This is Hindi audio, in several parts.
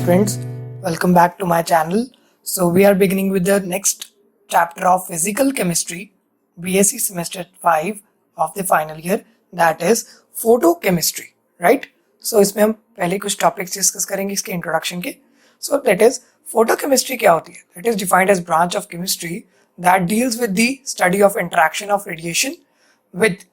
friends, welcome back to my channel. So we are beginning with the next chapter of physical chemistry, BSc semester 5 of the final year, that is photochemistry, right? So इसमें हम पहले कुछ टॉपिक्स डिस्कस करेंगे इसके इंट्रोडक्शन के. So that is photochemistry क्या होती है? That is defined as branch of chemistry that deals with the study of interaction of radiation with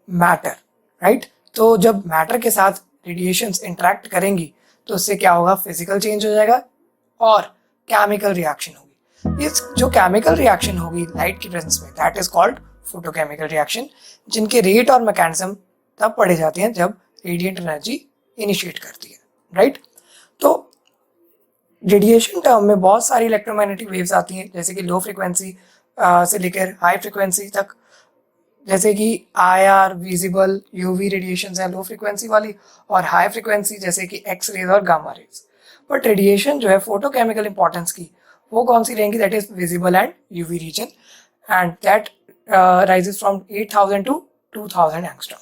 matter, right? तो जब मैटर के साथ रेडिएशंस इंटरेक्ट करेंगी तो उससे क्या होगा, फिजिकल चेंज हो जाएगा और केमिकल रिएक्शन होगी. इस जो केमिकल रिएक्शन होगी लाइट की प्रेजेंस में, that is called photochemical reaction, जिनके रेट और मैकेनिज्म तब पढ़े जाते हैं जब रेडिएंट एनर्जी इनिशिएट करती है, राइट? तो रेडिएशन टर्म में बहुत सारी इलेक्ट्रोमैग्नेटिक वेव्स आती हैं, जैसे कि लो फ्रिक्वेंसी से लेकर हाई फ्रिक्वेंसी तक, जैसे कि IR विजिबल UV रेडिएशन है लो फ्रिक्वेंसी वाली, और हाई फ्रिक्वेंसी जैसे कि एक्स रेज और गामा रेज. बट रेडिएशन जो है फोटोकेमिकल इंपॉर्टेंस की वो कौन सी रहेंगी? That is visible and UV region, and that rises from 8000 to 2000 angstrom,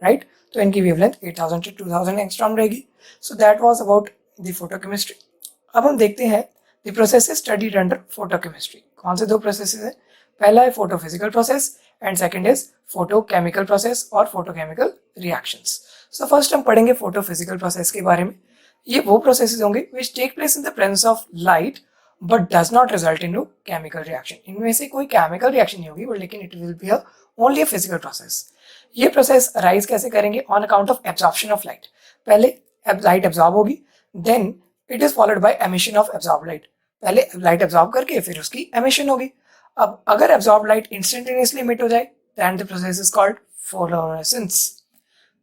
right? तो इनकी वेवलेंथ 8000 टू 2000 एंगस्ट्रॉम रहेगी. So that was about the photochemistry. अब हम देखते हैं the processes studied under photochemistry. कौन से दो प्रोसेसेस हैं? पहला है photophysical process and second is photochemical process और फोटोकेमिकल रिएक्शंस. सो फर्स्ट हम पढ़ेंगे फोटोफिजिकल प्रोसेस के बारे में. ये वो प्रोसेसेस होंगे which take place in the presence of light but does not result into chemical reaction. इनमें से कोई केमिकल रिएक्शन नहीं होगी, बट लेकिन it will be only a physical process. ये प्रोसेस अराइज कैसे करेंगे? On account of absorption of light. पहले लाइट एब्जॉर्ब होगी, then it is followed by emission of absorb light. पहले लाइट एब्जॉर्ब करके फिर उसकी एमिशन होगी. अब अगर एब्जॉर्ब लाइट इंस्टेंटेनियसली इमिट हो जाए then the process is called fluorescence.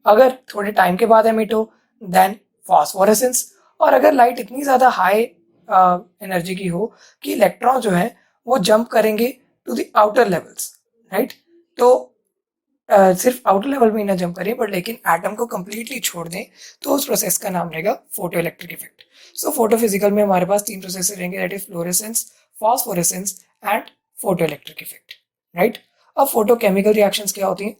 अगर थोड़े टाइम के बाद इमिट हो देन फॉस्फोरेसेंस. और अगर लाइट इतनी ज़्यादा हाई एनर्जी की हो कि इलेक्ट्रॉन जो है वो जंप करेंगे to the outer levels, right? तो सिर्फ आउटर लेवल में ही ना जंप करें, बट लेकिन एटम को कंप्लीटली छोड़ दें, तो उस प्रोसेस का नाम रहेगा फोटो इलेक्ट्रिक इफेक्ट. सो फोटोफिजिकल में हमारे पास तीन प्रोसेस रहेंगे, that is fluorescence, phosphorescence and photo electric effect, right? अब फोटोकेमिकल रिएक्शंस क्या होती हैं?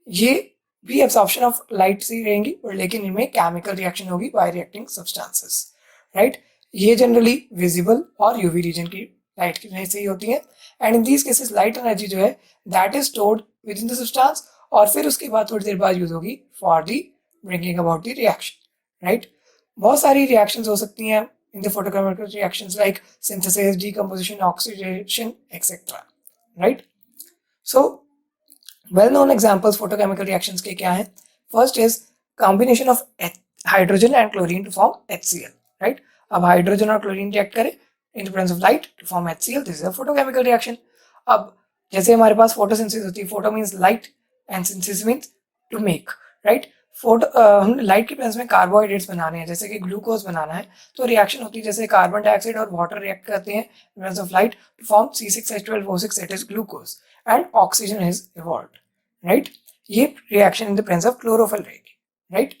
ये भी एब्जॉर्प्शन ऑफ लाइट से रहेंगी, और लेकिन इनमें केमिकल रिएक्शन होगी बाय रिएक्टिंग सब्सटेंसेस, राइट? ये जनरली विजिबल और यूवी रीजन की लाइट की वजह से ही होती है. And in these cases light energy जो है that is stored with in the substance, और फिर उसके बाद थोड़ी देर बाद यूज होगी for the bringing about the reaction, right? बहुत सारी रिएक्शंस हो सकती हैं in the photochemical reactions like synthesis, decomposition, oxidation, etc. Right? So, well-known examples photochemical reactions के क्या हैं? First is combination of hydrogen and chlorine to form HCl. Right? अब hydrogen और chlorine react करें in the presence of light to form HCl. This is a photochemical reaction. अब जैसे हमारे पास photosynthesis होती है, photo means light and synthesis means to make. Right? हमने लाइट के प्रेजेंस में कार्बोहाइड्रेट्स बनाने हैं, जैसे कि ग्लूकोज बनाना है, तो रिएक्शन होती है जैसे कार्बन डाइऑक्साइड और वाटर रिएक्ट करते हैं in presence of light to form C6H12O6, that is glucose, and oxygen is evolved, right? ये reaction in the presence of chlorophyll रहेगी, राइट?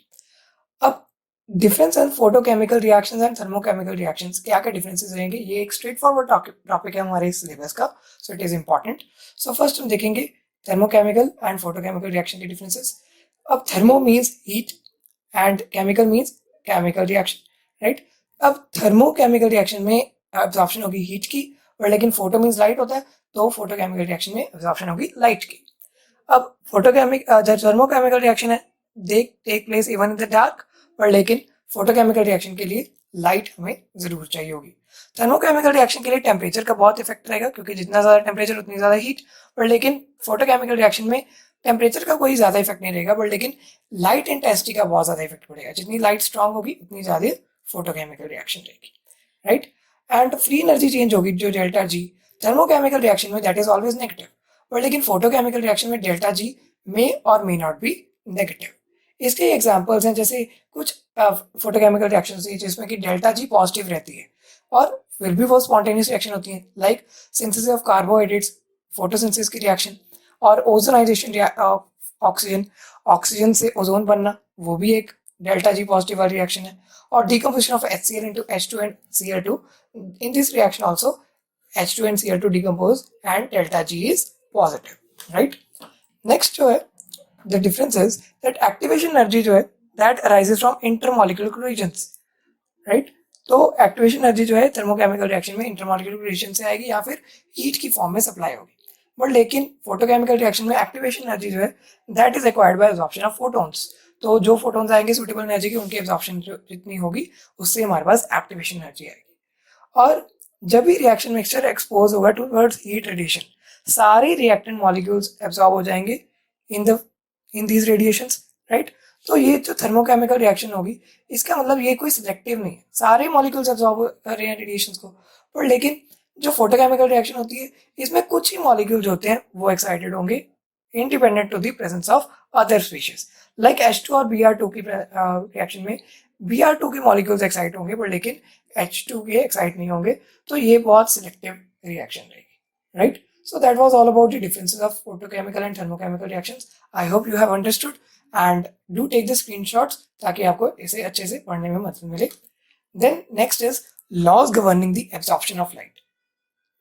अब difference in photochemical reactions and thermochemical reactions, क्या क्या डिफरेंसेस रहेंगे? ये एक स्ट्रेट फॉरवर्ड टॉपिक है हमारे सिलेबस का, so it is important. So first हम देखेंगे थर्मोकेमिकल एंड फोटोकेमिकल रिएक्शन के डिफरेंसेस. अब thermo means heat and chemical means chemical reaction, right? अब थर्मोकेमिकल रिएक्शन में एब्जॉर्प्शन होगी हीट की, और लेकिन फोटो मीन्स लाइट होता है, तो फोटोकेमिकल रिएक्शन में एब्जॉर्प्शन होगी लाइट की. अब थर्मोकेमिकल रिएक्शन है they take place even in the dark, पर लेकिन फोटोकेमिकल रिएक्शन के लिए लाइट हमें जरूर चाहिए होगी. थर्मोकेमिकल रिएक्शन के लिए टेम्परेचर का बहुत इफेक्ट रहेगा, क्योंकि जितना ज्यादा टेम्परेचर उतनी ज्यादा हीट, पर लेकिन फोटोकेमिकल रिएक्शन में टेम्परेचर का कोई ज्यादा इफेक्ट नहीं रहेगा, बट लेकिन लाइट इंटेंसिटी का बहुत ज्यादा इफेक्ट पड़ेगा. जितनी लाइट स्ट्रांग होगी उतनी ज्यादा फोटोकेमिकल रिएक्शन रहेगी, right? And free energy change होगी जो डेल्टा जी. थर्मोकेमिकल रिएक्शन में that is always negative, but लेकिन फोटोकेमिकल रिएक्शन में डेल्टा जी मे और मे नॉट बी नेगेटिव. इसके एग्जांपल्स हैं, जैसे कुछ फोटोकेमिकल रिएक्शंस हैं जिसमें कि डेल्टा जी पॉजिटिव रहती है और फिर भी वो स्पॉन्टेनियस रिएक्शन होती है, like synthesis of carbohydrates, photosynthesis की रिएक्शन, और ओजोनाइजेशन ऑक्सीजन, ऑक्सीजन से ओजोन बनना, वो भी एक डेल्टा जी पॉजिटिव वाली रिएक्शन है. और decomposition of HCl into H2 and Cl2, in this reaction also H2 and Cl2 decompose and delta G is positive, right? Next जो है the difference is that activation energy जो है that arises from intermolecular collisions, right? तो एक्टिवेशन एनर्जी जो है थर्मोकेमिकल रिएक्शन में इंटरमॉलिक्यूलर रिएक्शन से आएगी या फिर हीट की फॉर्म में सप्लाई होगी। बट लेकिन फोटोकेमिकल रिएक्शन में एक्टिवेशन एनर्जी जो है that is acquired by absorption of photons. तो जो फोटोन्स आएंगे सुटेबल एनर्जी की, उनकी एब्जॉर्प्शन जितनी होगी उससे हमारे पास एक्टिवेशन एनर्जी आएगी। और जब भी रिएक्शन मिक्सचर एक्सपोज होगा टूवर्ड्स हीट रेडिएशन, सारे रिएक्टेंट मॉलिक्यूल्स एब्जॉर्ब हो जाएंगे इन दीज रेडिएशंस, राइट। तो ये जो थर्मोकेमिकल रिएक्शन होगी, इसका मतलब ये कोई सिलेक्टिव नहीं है, सारे मॉलिक्यूल्स एब्जॉर्ब कर रहे हैं रेडिएशंस को। पर लेकिन जो फोटोकेमिकल रिएक्शन होती है, इसमें कुछ ही मॉलिक्यूल्स होते हैं वो एक्साइटेड होंगे independent to the presence of other species. Like H2 और Br2 की रिएक्शन में Br2 के मॉलिक्यूल्स एक्साइट होंगे पर लेकिन H2 के एक्साइट नहीं होंगे। तो ये बहुत सिलेक्टिव रिएक्शन रहेगी, right. So that was all about the differences of photochemical and thermochemical reactions. I hope you have understood and do take the screenshots ताकि आपको इसे अच्छे से पढ़ने में मदद मिले. Then next is laws governing the absorption of light.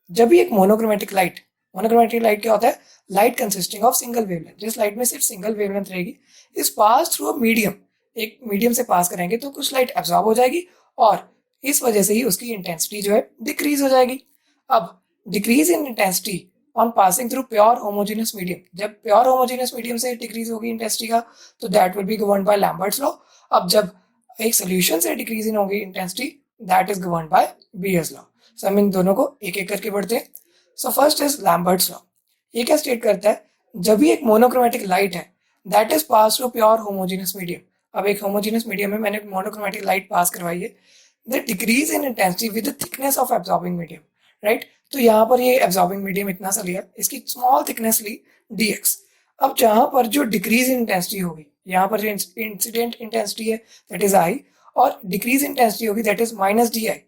जब भी एक मोनोक्रोमेटिक लाइट क्या होता है? Light consisting of single wavelength. जिस लाइट में सिर्फ सिंगल वेवलेंथ रहेगी, इस पास थ्रू अ मीडियम, एक मीडियम से पास करेंगे तो कुछ लाइट एब्जॉर्ब हो जाएगी और इस वजह से ही उसकी इंटेंसिटी जो है डिक्रीज हो जाएगी. अब decrease in intensity on passing through pure homogeneous medium, जब प्योर होमोजेनियस मीडियम से डिक्रीज होगी इंटेंसिटी का, तो that will be governed by Lambert's law. अब जब एक सोल्यूशन से डिक्रीज इन होगी intensity, that is governed by Beer's law. So हम इन दोनों को एक एक करके पढ़ते हैं. So first is Lambert's law. ये क्या स्टेट करता है? जब भी एक मोनोक्रोमेटिक लाइट है that is pass through pure homogeneous medium. अब एक होमोजेनियस मीडियम में मैंने मोनोक्रोमेटिक लाइट पास करवाई है, the decrease in intensity with the thickness of absorbing medium, right. तो यहाँ पर ये एब्जॉर्बिंग मीडियम इतना सा लिया, इसकी स्मॉल थिकनेस ली dx. अब जहाँ पर जो डिक्रीज इन इंटेंसिटी होगी, यहाँ पर जो इंसिडेंट इंटेंसिटी है दैट इज आई, और डिक्रीज इंटेंसिटी होगी that is minus D I,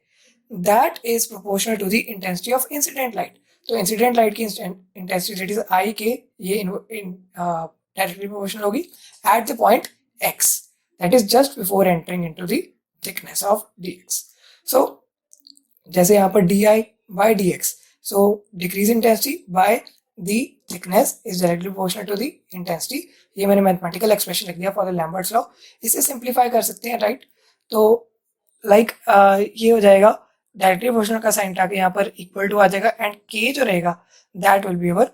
that is proportional to the intensity of incident light. तो इंसिडेंट लाइट की इंटेंसिटी दैट इज आई के ये डायरेक्टली प्रोपोर्शनल होगी at the point x, that is just before entering into the thickness of dx. So जैसे यहाँ पर di by dx, so decrease intensity by the thickness is directly proportional to the intensity. ये मैंने मैथमेटिकल एक्सप्रेशन लिख दिया फॉर द लैम्बर्ट्स लॉ. इसे सिंप्लीफाई कर सकते हैं, राइट. तो लाइक ये हो जाएगा डायरेक्टली प्रोपोर्शनल का साइन आके यहाँ पर इक्वल टू आ जाएगा एंड k जो रहेगा that will be our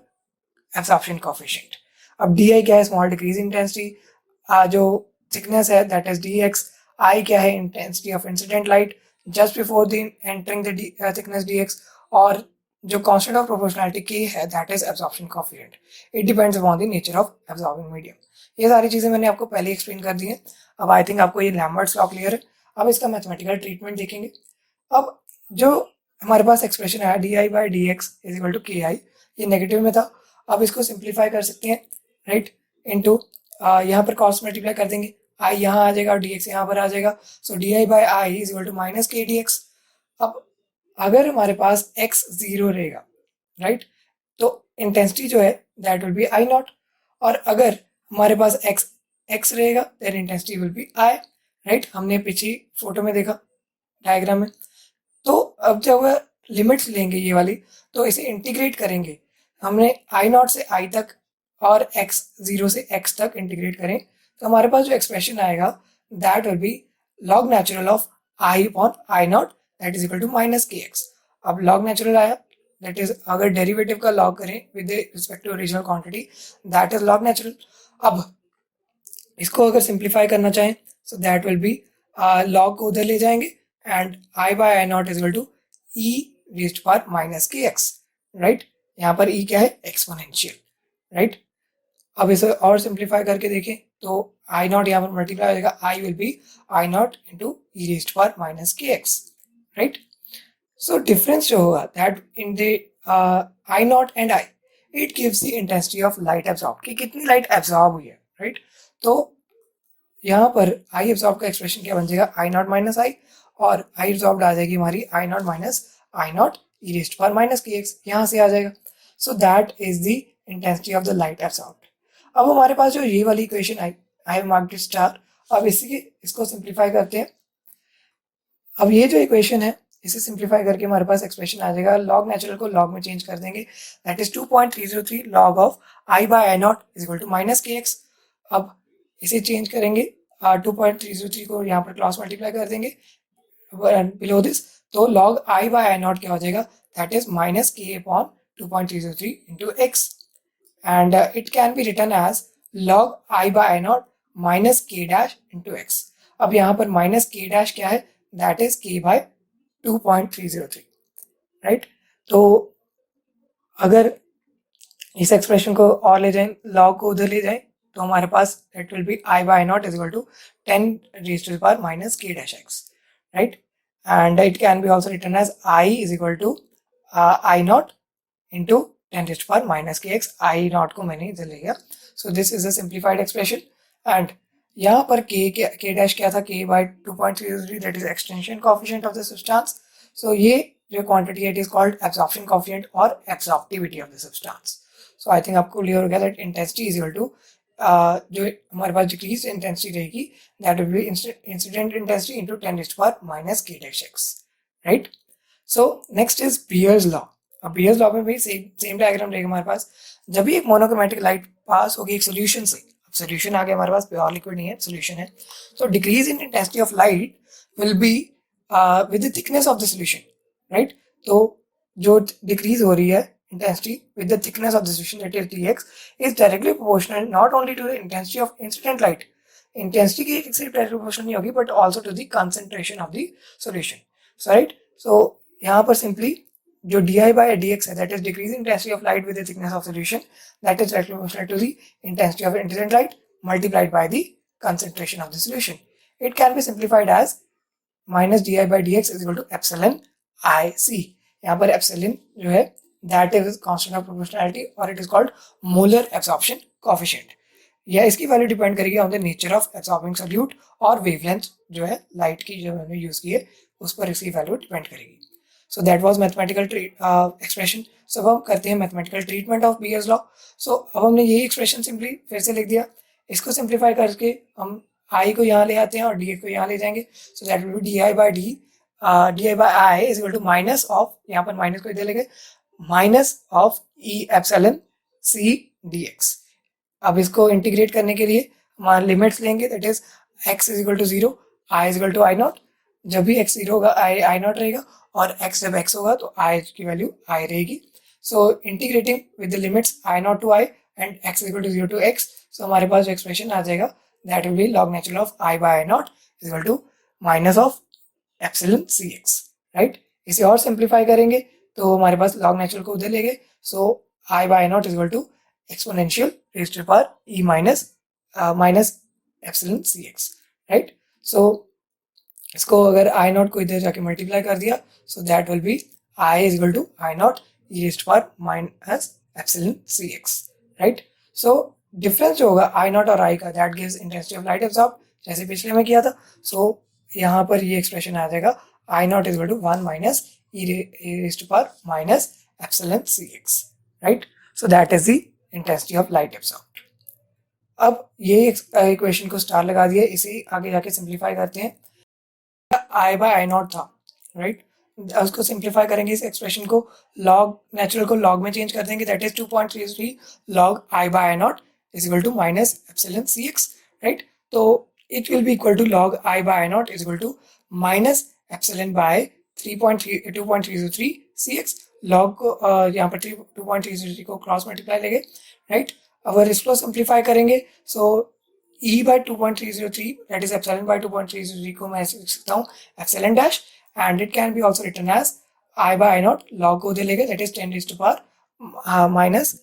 absorption coefficient. अब di क्या है? Small decrease intensity. जो थिकनेस है दैट इज dx. I क्या है? Intensity of incident light just before the entering the thickness dx. और जो constant of proportionality k है that is absorption coefficient. It depends upon the nature of absorbing medium. ये सारी चीजें मैंने आपको पहले एक्सप्लेन कर दी हैं. अब आई थिंक आपको ये लैम्बर्ट्स लॉ क्लियर है. अब इसका मैथमेटिकल ट्रीटमेंट देखेंगे. अब जो हमारे पास एक्सप्रेशन है D by D X is equal to K I, ये नेगेटिव में था. अब इसको सिंप्लीफाई कर सकते हैं, राइट, इनटू यहाँ पर कॉस मल्टीप्लाई कर देंगे, आई यहाँ आ जाएगा और dx यहाँ पर आ जाएगा. So D by I is equal to minus K D X. अब अगर हमारे पास x जीरो रहेगा, राइट, तो इंटेंसिटी जो है that will be I not. और अगर हमारे पास x रहेगा then intensity will be I, right. हमने पीछे फोटो में देखा डायग्राम में. तो अब जब लिमिट्स लेंगे ये वाली, तो इसे इंटीग्रेट करेंगे. हमने आई नॉट से आई तक और x जीरो से x तक इंटीग्रेट करें, तो हमारे पास जो एक्सप्रेशन आएगा that will be log natural of I upon I not that is equal to minus K X. अब लॉग नेचुरल आया दैट इज, अगर डेरिवेटिव का लॉग करें with respect to original quantity that is log natural. अब इसको अगर सिंप्लीफाई करना चाहें so that will be log को उधर ले जाएंगे and I by I not is equal to E raised power minus K X, right. यहाँ पर ई क्या है? Exponential, right. अब इसे और सिंप्लीफाई करके देखें तो आई नॉट यहाँ पर मल्टीप्लाई हो जाएगा, I will be I not into E raised power minus K X, right. So difference जो होगा that in the I not and I, it gives the intensity of light absorb, कि कितनी लाइट एब्जॉर्ब हुई है, राइट. तो यहाँ पर आई एब्जॉर्ब का एक्सप्रेशन क्या बन जाएगा? आई नॉट माइनस आई, और आई एब्जॉर्ब आ जाएगी हमारी I not minus I not E raised power minus K X, यहाँ से आ जाएगा. So that is the intensity of the light absorb. अब हमारे पास जो ये वाली equation I have marked star, अब इसको सिंप्लीफाई करते हैं. अब ये जो इक्वेशन है इसे सिंप्लीफाई करके हमारे पास एक्सप्रेशन आ जाएगा, लॉग नेचुरल को लॉग में चेंज कर देंगे, that is 2.303 log of I by I not is equal to minus K X. अब इसे चेंज करेंगे 2.303 को यहाँ पर क्रॉस मल्टीप्लाई कर देंगे, below this, तो log I by I naught क्या हो जाएगा, that is minus k upon 2.303 into x, and it can be written as log I by I naught minus k dash into x. अब यहाँ पर minus k dash क्या है, that is k by 2.303, right? तो अगर इस एक्सप्रेशन को और ले जाएं, लॉग को उधर ले जाएं, तो हमारे पास it will be I by I naught is equal to 10 raised to the power minus k dash x, right? And it can be also written as I is equal to I naught into 10 raised to the power minus kx. I naught को मैंने इधर ले गया, so this is a simplified expression. And यहाँ पर k dash क्या था, k by 2.303, that is extension coefficient of the substance. So ये जो quantity है, it is called absorption coefficient or absorptivity of the substance. So I think आपको क्लियर हो गया that intensity is equal to जो हमारे पास डिक्रीज इंटेंसिटी रहेगी, that will be incident intensity into 10 raised to power minus k dash x, right? So next is Beer's law. अब Beer's law में भी सेम डायग्राम रहेगा हमारे पास. जब भी एक मोनोक्रोमेटिक लाइट पास होगी एक सोल्यूशन से, अब सोल्यूशन आ गया हमारे पास, प्योर लिक्विड नहीं है, सोल्यूशन है, तो decrease in intensity of light will be with the thickness of the solution, right? तो जो डिक्रीज हो रही है intensity with the thickness of the solution, that is dx, is directly proportional not only to the intensity of incident light, intensity की सिर्फ directly proportional नहीं होगी, but also to the concentration of the solution. So right, so यहाँ पर simply जो di by dx है, that is decrease intensity of light with the thickness of solution, that is directly proportional to the intensity of incident light multiplied by the concentration of the solution. It can be simplified as minus di by dx is equal to epsilon IC. यहाँ पर epsilon जो है that is constant of proportionality और it is called molar absorption coefficient. यह इसकी वैल्यू डिपेंड करेगी on the nature of absorbing solute और वेवलेंथ जो है लाइट की जो हमने यूज की है उस पर इसकी वैल्यू डिपेंड करेगी. So that was mathematical expression. So अब हम करते हैं mathematical treatment of Beer's law. So अब हमने यही एक्सप्रेशन सिंपली फिर से लिख दिया. इसको सिंप्लीफाई करके हम आई को यहाँ ले आते हैं और डी को यहाँ ले जाएंगे. So that will be D I by I is equal to minus of, यहाँ पर माइनस को इधर ले गए, minus of E epsilon C D X. अब इसको इंटीग्रेट करने के लिए हमारे लिमिट्स लेंगे, that is x is equal to 0, i is equal to I not. जब भी x 0 होगा आई नॉट रहेगा और x जब x होगा तो i की वैल्यू i रहेगी. So integrating with the limits i naught to i and x is equal to 0 to x, so हमारे पास जो एक्सप्रेशन आ जाएगा that will be log natural of i by i not is equal to minus of epsilon C x, right? इसे और सिंप्लीफाई करेंगे तो हमारे पास log नेचुरल को उधर ले गए, so i by i not is equal to exponential raise to the power e minus epsilon C x, right? So इसको अगर i नॉट को इधर जाके मल्टीप्लाई कर दिया, so that will be i is equal to i naught e raise to the power minus epsilon C x, right? So difference जो होगा i नॉट और i का, that gives intensity of light absorb, जैसे पिछले में किया था. सो यहाँ पर ये एक्सप्रेशन आ जाएगा i not is equal to 1 minus e raised to power minus epsilon cx, right? So that is the intensity of light absorbed. अब ये इक्वेशन को स्टार लगा दिया, इसे आगे जाके सिंप्लीफाई करते हैं. i by i नॉट था, राइट? उसको सिंप्लीफाई करेंगे इस एक्सप्रेशन को, लॉग नेचुरल को लॉग में चेंज कर देंगे, that is 2.33 log i by i not is equal to minus epsilon cx, right? तो it will be equal to log i by i not is equal to minus epsilon by 2.303 cx. log को यहाँ पर 2.303 को क्रॉस मल्टीप्लाई लेंगे, राइट? अगर इसको सिंप्लीफाई करेंगे so e by 2.303 that is epsilon by 2.303 को मैं लिख सकता हूँ epsilon dash, and it can be also written as i by i not, log को दे लेंगे that is 10 raised to power minus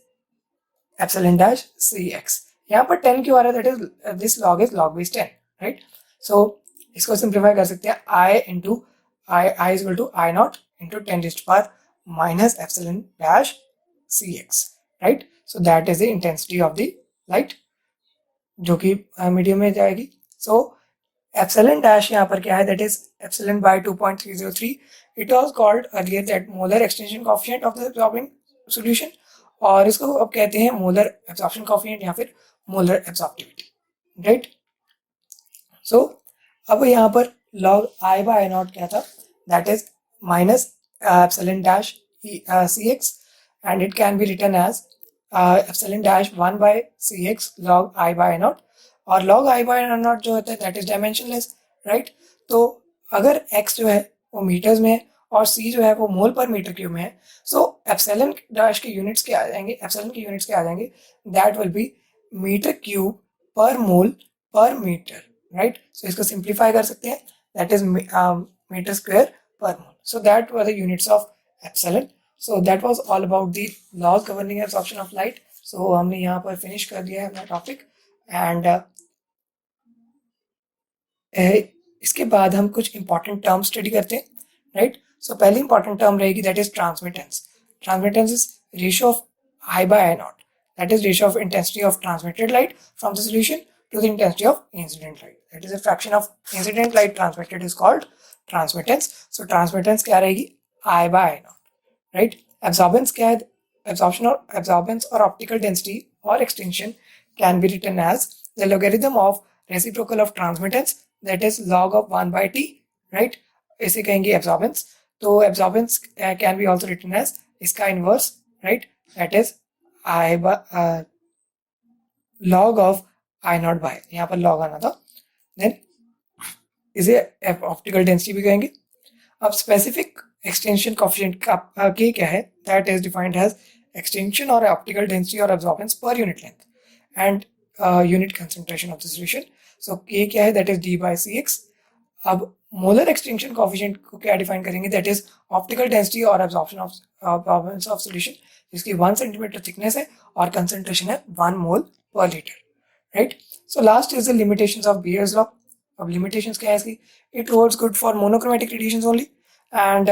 epsilon dash cx. यहाँ पर 10 क्यों आ रहा है, that is this log is log base 10, right? So इसको सिंप्लीफाई कर सकते हैं i into I is equal to I naught into 10 raised to power minus epsilon dash cx, right? So that is the intensity of the light जो कि मीडियम में जाएगी. So epsilon dash यहाँ पर क्या है, that is epsilon by 2.303. It was called earlier that molar extension coefficient of the absorbing solution, और इसको अब कहते हैं molar absorption coefficient या फिर molar absorptivity, right? So अब यहाँ पर log i by i not क्या था, that is minus epsilon dash cx, and it can be written as epsilon dash 1 by cx log i by i naught, और log i by i not जो होता है that is dimensionless, right? तो अगर x जो है वो मीटर्स में है और c जो है वो मोल पर मीटर क्यूब में है, सो एप्सिलॉन डैश के यूनिट्स क्या आ जाएंगे, एप्सिलॉन के यूनिट्स क्या आ जाएंगे, that will be metre cube पर मोल पर मीटर, राइट। सो इसको सिंप्लीफाई कर सकते हैं, दैट इज मीटर स्क्वायर पर मोल. So that were the units of epsilon. So that was all about the laws governing absorption of light. So हमने यहाँ पर फिनिश कर दिया है अपना टॉपिक एंड इसके बाद हम कुछ इंपॉर्टेंट टर्म स्टडी करते हैं, राइट। सो पहली इंपॉर्टेंट टर्म रहेगी that is transmittance. Transmittance is ratio of I by I naught. That is ratio of intensity of transmitted light from the solution to the intensity of incident light. That is a fraction of incident light transmitted is called transmittance. So transmittance क्या रहेगी, I by I naught, right? Absorbance क्या है, absorbance or optical density or extinction can be written as the logarithm of reciprocal of transmittance, that is log of 1 by t, right? इसे कहेंगे absorbance. तो absorbance can be also written as इसका inverse, right? That is I by log of I naught by, यहाँ पर log आना था, then इसे ऑप्टिकल डेंसिटी भी कहेंगे. अब स्पेसिफिक एक्सटेंशन कोफिशिएंट का के क्या है, that is defined as extension और ऑप्टिकल डेंसिटी और absorbance per unit length and unit concentration of the solution. So K क्या है, that is D by C X. अब मोलर एक्सटेंशन कोफिशिएंट को क्या डिफाइन करेंगे, दैट इज ऑप्टिकल डेंसिटी और absorption of absorbance of solution, जिसकी 1 सेंटीमीटर थिकनेस है और कंसंट्रेशन है 1 मोल पर litre, right. So last is the limitations of Beer's law. अब लिमिटेशंस क्या है इसकी, it holds good for monochromatic radiations only and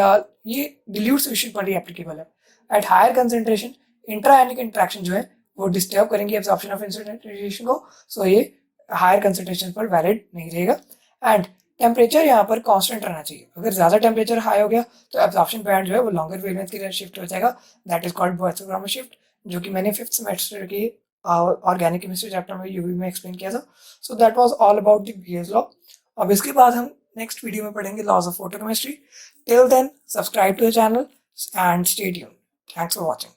ये डिल्यूट सॉल्यूशन पर ही एप्लीकेबल है. At higher concentration intraionic interaction जो है वो डिस्टर्ब करेंगे एब्जॉर्प्शन ऑफ इंसिडेंट रेडिएशन को, सो ये हायर कंसंट्रेशन पर वैलिड नहीं रहेगा. एंड टेम्परेचर यहाँ पर कांस्टेंट रहना चाहिए. अगर ज़्यादा टेम्परेचर हाई हो गया तो एब्जॉर्प्शन बैंड जो है वो लॉन्गर वेवलेंथ की तरफ शिफ्ट हो जाएगा, दैट इज कॉल्ड बॉयस-ग्रामर शिफ्ट, जो कि मैंने 5th सेमेस्टर की ऑर्गेनिक केमिस्ट्री चैप्टर में यूवी में एक्सप्लेन किया था. So that was all about the Beer's law. अब इसके बाद हम नेक्स्ट वीडियो में पढ़ेंगे laws of photochemistry. Till then subscribe to the channel and stay tuned. Thanks for watching.